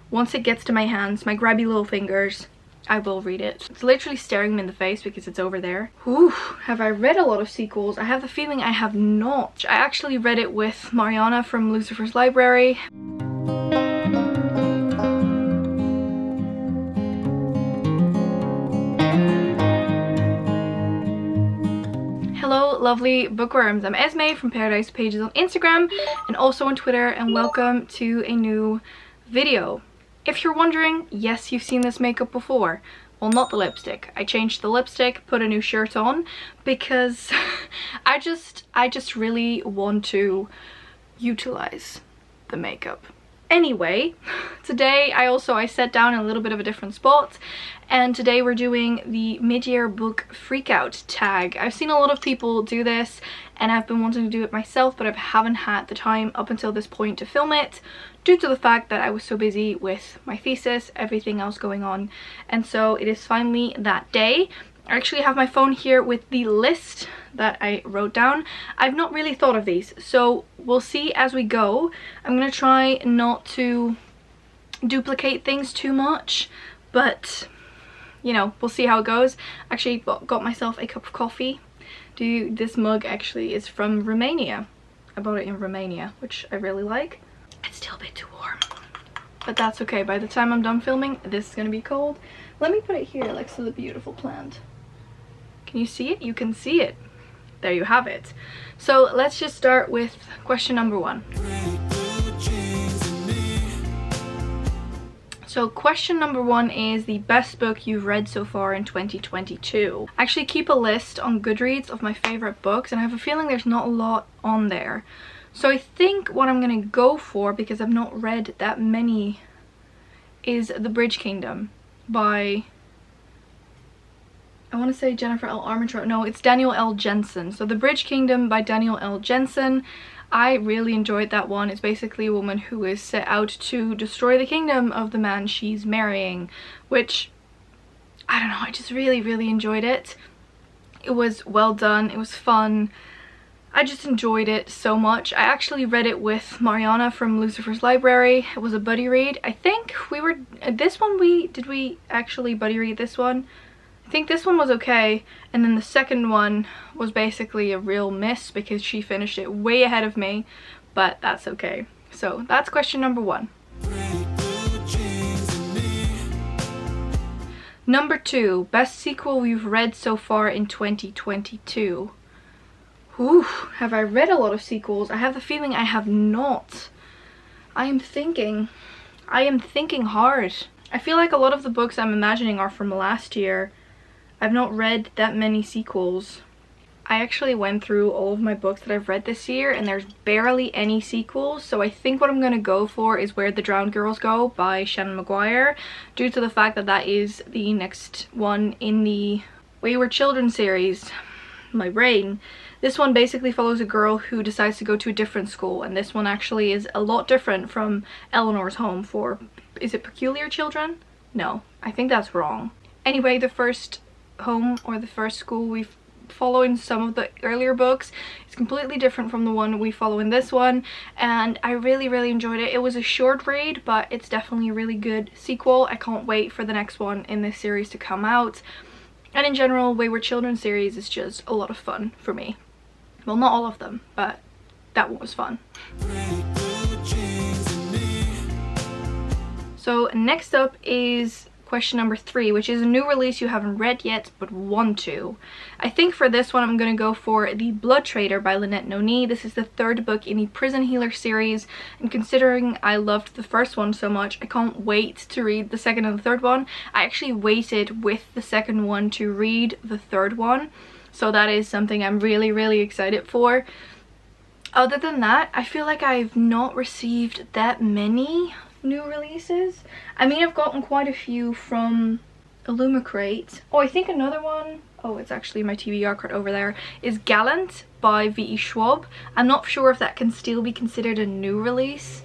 once it gets to my hands, my grabby little fingers, I will read it. It's literally staring me in the face because it's over there. Whew, have I read a lot of sequels? I have the feeling I have not. I actually read it with Mariana from Lucifer's Library. Hello lovely bookworms, I'm Esmay from Paradise Pages on Instagram and also on Twitter, and welcome to a new video. If you're wondering, yes, you've seen this makeup before. Well, not the lipstick. I changed the lipstick, put a new shirt on because I just really want to utilize the makeup. Anyway, today I sat down in a little bit of a different spot, and today we're doing the mid-year book Freakout tag. I've seen a lot of people do this and I've been wanting to do it myself, but I haven't had the time up until this point to film it due to the fact that I was so busy with my thesis, everything else going on, and so it is finally that day. I actually have my phone here with the list that I wrote down. I've not really thought of these, so we'll see as we go. I'm gonna try not to duplicate things too much, but you know, we'll see how it goes. Actually got myself a cup of coffee. This mug actually is from Romania. I bought it in Romania, which I really like. It's still a bit too warm, but that's okay. By the time I'm done filming, this is gonna be cold. Let me put it here next to the beautiful plant. Can you see it? You can see it. There you have it. So let's just start with question number 1. So question number 1 is the best book you've read so far in 2022. I actually keep a list on Goodreads of my favorite books, and I have a feeling there's not a lot on there. So I think what I'm gonna go for, because I've not read that many, is The Bridge Kingdom by, I want to say Jennifer L. Armentrout. No, it's Daniel L. Jensen. So The Bridge Kingdom by Daniel L. Jensen. I really enjoyed that one. It's basically a woman who is set out to destroy the kingdom of the man she's marrying, which, I don't know, I just really enjoyed it. It was well done, it was fun. I just enjoyed it so much. I actually read it with Mariana from Lucifer's Library. It was a buddy read. I think we were, did we actually buddy read this one? I think this one was okay, and then the second one was basically a real miss because she finished it way ahead of me, but that's okay. So that's question number 1. Number 2, best sequel you've read so far in 2022. Whew, have I read a lot of sequels? I have the feeling I have not. I am thinking hard. I feel like a lot of the books I'm imagining are from last year. I've not read that many sequels. I actually went through all of my books that I've read this year and there's barely any sequels, so I think what I'm gonna go for is Where the Drowned Girls Go by Shannon Maguire, due to the fact that that is the next one in the Wayward Children series. My brain. This one basically follows a girl who decides to go to a different school, and this one actually is a lot different from Eleanor's home for, is it Peculiar Children? No, I think that's wrong. Anyway, the first home or the first school we follow in some of the earlier books is completely different from the one we follow in this one, and I really enjoyed it. It was a short read, but it's definitely a really good sequel. I can't wait for the next one in this series to come out, and in general Wayward Children series is just a lot of fun for me. Well, not all of them, but that one was fun. So next up is question number 3, which is a new release you haven't read yet but want to. I think for this one I'm going to go for The Blood Trader by Lynette Noni. This is the 3rd book in the Prison Healer series, and considering I loved the first one so much, I can't wait to read the 2nd and the 3rd one. I actually waited with the 2nd one to read the 3rd one, so that is something I'm really excited for. Other than that, I feel like I've not received that many new releases. I mean, I've gotten quite a few from Illumicrate. Oh, I think another one, oh, it's actually my TBR card over there, is Gallant by V.E. Schwab. I'm not sure if that can still be considered a new release,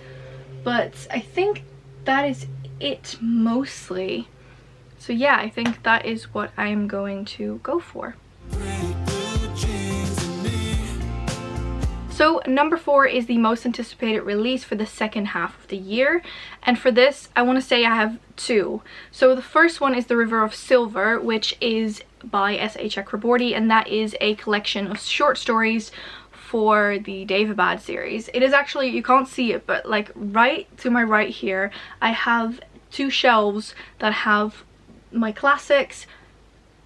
but I think that is it mostly. So yeah, I think that is what I'm going to go for. So number 4 is the most anticipated release for the second half of the year, and for this I want to say I have 2. So the first one is The River of Silver, which is by S.A. Chakraborty, and that is a collection of short stories for the Daevabad series. It is actually, you can't see it, but like right to my right here I have 2 shelves that have my classics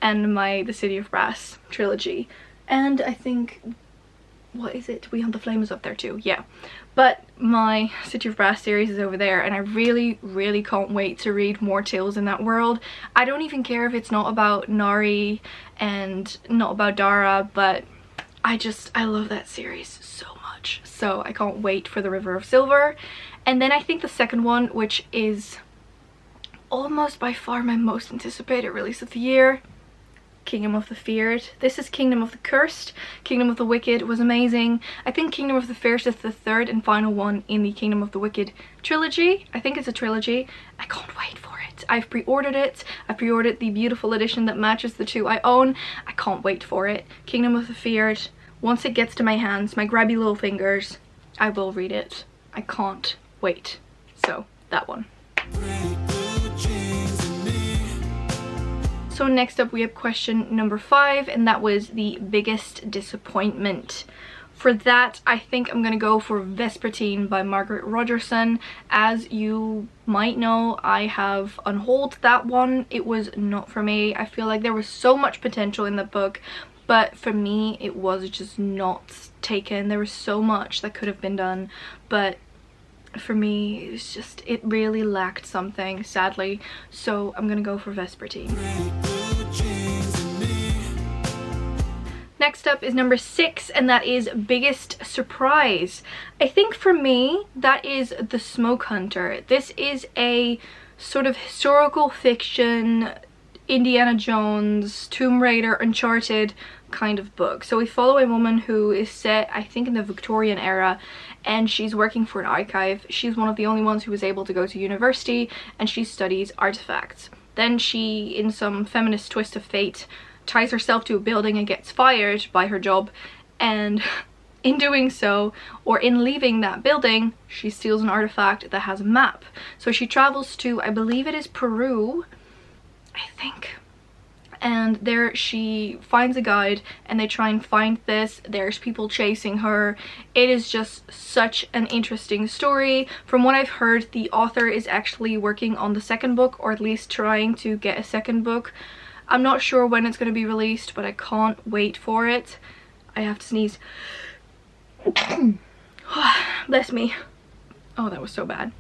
and my The City of Brass trilogy, and I think, what is it? We Hunt the Flames up there too, yeah. But my City of Brass series is over there, and I really can't wait to read more tales in that world. I don't even care if it's not about Nari and not about Dara, but I love that series so much. So I can't wait for The River of Silver. And then I think the second one, which is almost by far my most anticipated release of the year, Kingdom of the Feared. This is Kingdom of the Cursed. Kingdom of the Wicked was amazing. I think Kingdom of the Fierce is the third and final one in the Kingdom of the Wicked trilogy. I think it's a trilogy. I can't wait for it. I've pre-ordered it. I pre-ordered the beautiful edition that matches the 2 I own. I can't wait for it. Kingdom of the Feared. Once it gets to my hands, my grabby little fingers, I will read it. I can't wait. So, that one. So next up we have question number 5, and that was the biggest disappointment. For that, I think I'm gonna go for Vespertine by Margaret Rogerson. As you might know, I have unhauled that one. It was not for me. I feel like there was so much potential in the book, but for me it was just not taken. There was so much that could have been done, but for me it's just, it really lacked something, sadly. So I'm gonna go for Vespertine. Next up is number 6, and that is biggest surprise. I think for me that is The Smoke Hunter. This is a sort of historical fiction, Indiana Jones, Tomb Raider, Uncharted kind of book. So we follow a woman who is set, I think, in the Victorian era, and she's working for an archive. She's one of the only ones who was able to go to university, and she studies artifacts. Then she, in some feminist twist of fate, ties herself to a building and gets fired by her job, and in doing so, or in leaving that building, she steals an artifact that has a map. So she travels to, I believe it is Peru, I think, and there she finds a guide and they try and find this. There's people chasing her. It is just such an interesting story. From what I've heard, the author is actually working on the second book, or at least trying to get a second book. I'm not sure when it's going to be released, but I can't wait for it. I have to sneeze. Bless me. Oh, that was so bad.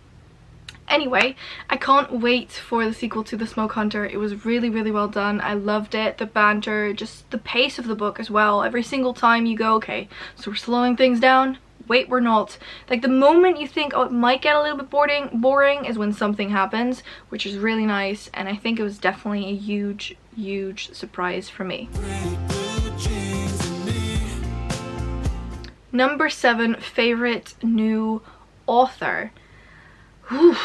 Anyway, I can't wait for the sequel to The Smoke Hunter. It was really well done. I loved it. The banter, just the pace of the book as well. Every single time you go, okay, so we're slowing things down. Wait, we're not. Like, the moment you think, oh, it might get a little bit boring is when something happens, which is really nice. And I think it was definitely a huge surprise for me. Number 7, favorite new author. Whew.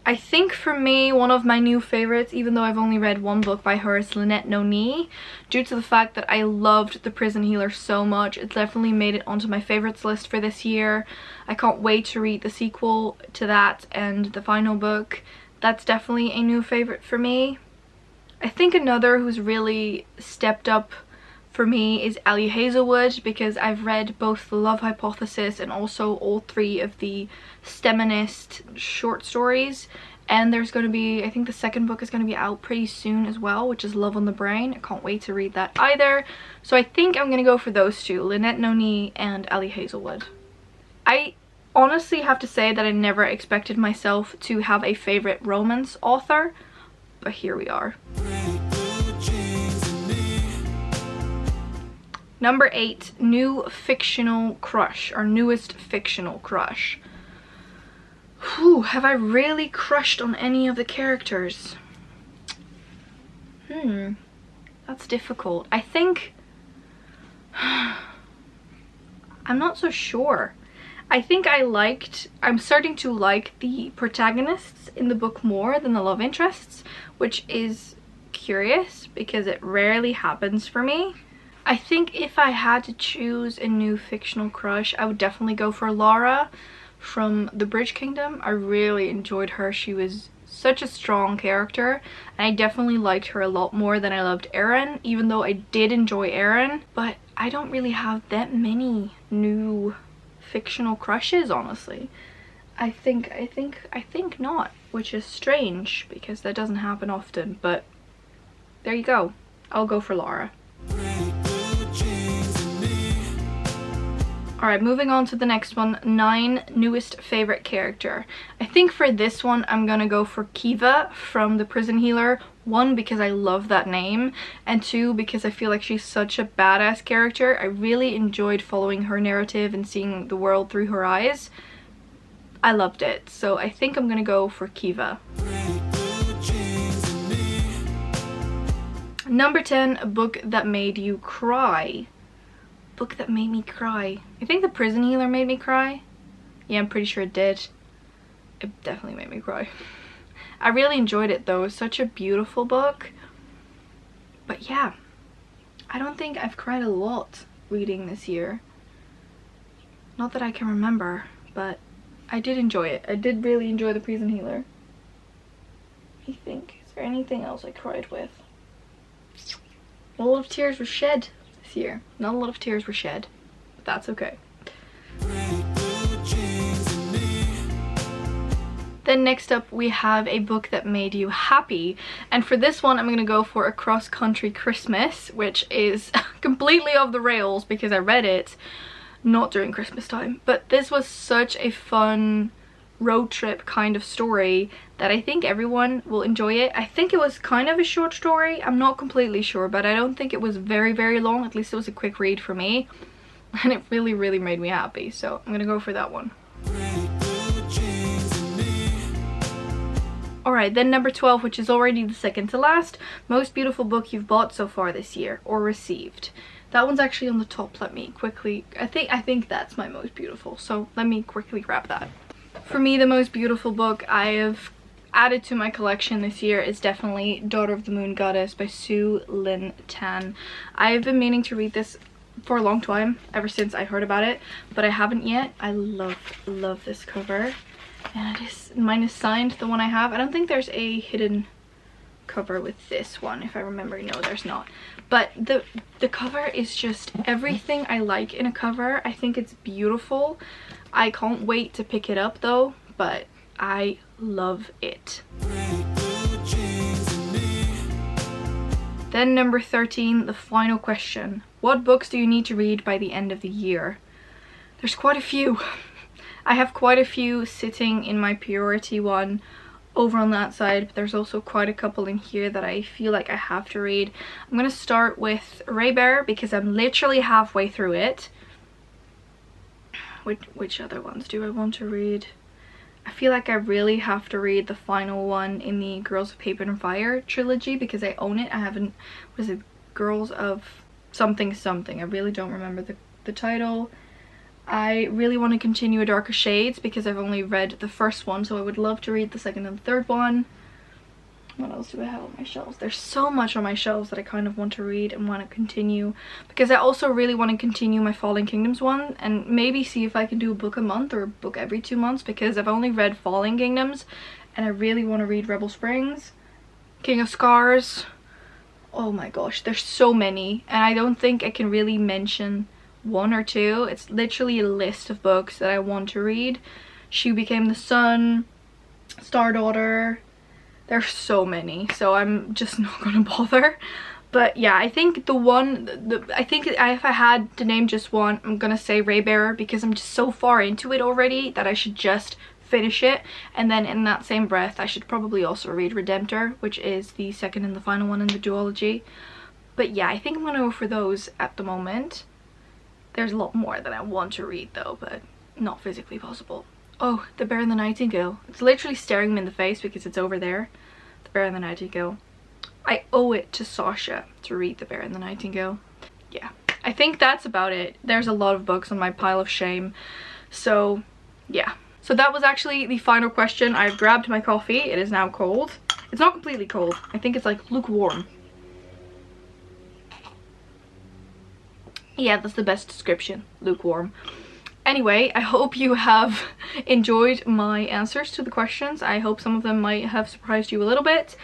I think for me, one of my new favorites, even though I've only read one book by her, is Lynette Noni. Due to the fact that I loved The Prison Healer so much, it's definitely made it onto my favorites list for this year. I can't wait to read the sequel to that and the final book. That's definitely a new favorite for me. I think another who's really stepped up for me is Ali Hazelwood, because I've read both The Love Hypothesis and also all 3 of the STEMinist short stories, and there's going to be, I think the second book is going to be out pretty soon as well, which is Love on the Brain. I can't wait to read that either. So I think I'm going to go for those 2, Lynette Noni and Ali Hazelwood. I honestly have to say that I never expected myself to have a favorite romance author, but here we are. Number 8, new fictional crush, or newest fictional crush. Whew, have I really crushed on any of the characters? That's difficult. I think, I'm not so sure. I think I'm starting to like the protagonists in the book more than the love interests, which is curious because it rarely happens for me. I think if I had to choose a new fictional crush, I would definitely go for Laura from the Bridge Kingdom. I really enjoyed her. She was such a strong character, and I definitely liked her a lot more than I loved Erin, even though I did enjoy Erin. But I don't really have that many new fictional crushes, honestly. I think not, which is strange because that doesn't happen often, but there you go. I'll go for Laura. Alright, moving on to the next one. 9 newest favorite character. I think for this one I'm gonna go for Kiva from the Prison Healer. 1, because I love that name, and 2, because I feel like she's such a badass character. I really enjoyed following her narrative and seeing the world through her eyes. I loved it, so I think I'm gonna go for Kiva. Number 10, a book that made you cry. Book that made me cry. I think the Prison Healer made me cry. Yeah, I'm pretty sure it did. It definitely made me cry. I really enjoyed it though. It was such a beautiful book. But yeah, I don't think I've cried a lot reading this year. Not that I can remember, but I did enjoy it. I did really enjoy the Prison Healer. I think, is there anything else I cried with? A lot of tears were shed this year. Not a lot of tears were shed, but that's okay. Then next up we have a book that made you happy, and for this one I'm gonna go for A Cross Country Christmas, which is completely off the rails because I read it not during Christmas time, but this was such a fun road trip kind of story that I think everyone will enjoy it. I think it was kind of a short story, I'm not completely sure, but I don't think it was very long. At least it was a quick read for me, and it really made me happy, so I'm gonna go for that one. Alright, then number 12, which is already the second to last, most beautiful book you've bought so far this year or received. That one's actually on the top. Let me quickly, I think that's my most beautiful, so let me quickly grab that. For me, the most beautiful book I have added to my collection this year is definitely Daughter of the Moon Goddess by Sue Lynn Tan. I have been meaning to read this for a long time, ever since I heard about it, but I haven't yet. I love this cover, and mine is signed, the one I have. I don't think there's a hidden cover with this one, if I remember. No, there's not, but the cover is just everything I like in a cover. I think it's beautiful. I can't wait to pick it up though, but I love it. Then number 13, the final question. What books do you need to read by the end of the year? There's quite a few. I have quite a few sitting in my priority one over on that side, but there's also quite a couple in here that I feel like I have to read. I'm gonna start with Raybear because I'm literally halfway through it. Which other ones do I want to read? I feel like I really have to read the final one in the Girls of Paper and Fire trilogy because I own it. I haven't, was it Girls of something? I really don't remember the title. I really want to continue A Darker Shades because I've only read the first one, so I would love to read the second and third one. What else do I have on my shelves? There's so much on my shelves that I kind of want to read and want to continue, because I also really want to continue my Falling Kingdoms one and maybe see if I can do a book a month or a book every 2 months, because I've only read Falling Kingdoms and I really want to read Rebel Springs, King of Scars. Oh my gosh, there's so many, and I don't think I can really mention 1 or 2. It's literally a list of books that I want to read. She Became the Sun, Star Daughter. There's so many, so I'm just not gonna bother. But yeah, I think if I had to name just one, I'm gonna say Raybearer, because I'm just so far into it already that I should just finish it. And then in that same breath, I should probably also read Redemptor, which is the second and the final one in the duology. But yeah, I think I'm gonna go for those at the moment. There's a lot more that I want to read though, but not physically possible. Oh, The Bear and the Nightingale. It's literally staring me in the face because it's over there. The Bear and the Nightingale. I owe it to Sasha to read The Bear and the Nightingale. Yeah, I think that's about it. There's a lot of books on my pile of shame. So, yeah. So that was actually the final question. I've grabbed my coffee. It is now cold. It's not completely cold. I think it's like lukewarm. Yeah, that's the best description. Lukewarm. Anyway, I hope you have enjoyed my answers to the questions. I hope some of them might have surprised you a little bit.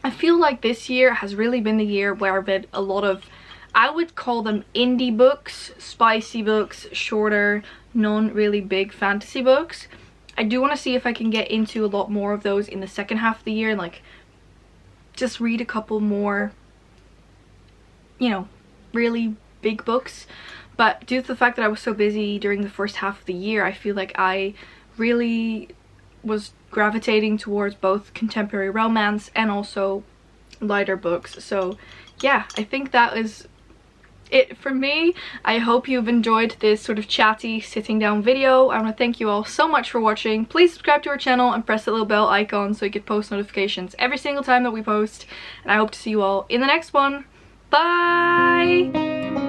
I feel like this year has really been the year where I've read a lot of, I would call them indie books, spicy books, shorter, non-really big fantasy books. I do want to see if I can get into a lot more of those in the second half of the year, like just read a couple more, you know, really big books. But due to the fact that I was so busy during the first half of the year, I feel like I really was gravitating towards both contemporary romance and also lighter books. So yeah, I think that is it for me. I hope you've enjoyed this sort of chatty sitting down video. I want to thank you all so much for watching. Please subscribe to our channel and press the little bell icon so you get post notifications every single time that we post. And I hope to see you all in the next one. Bye!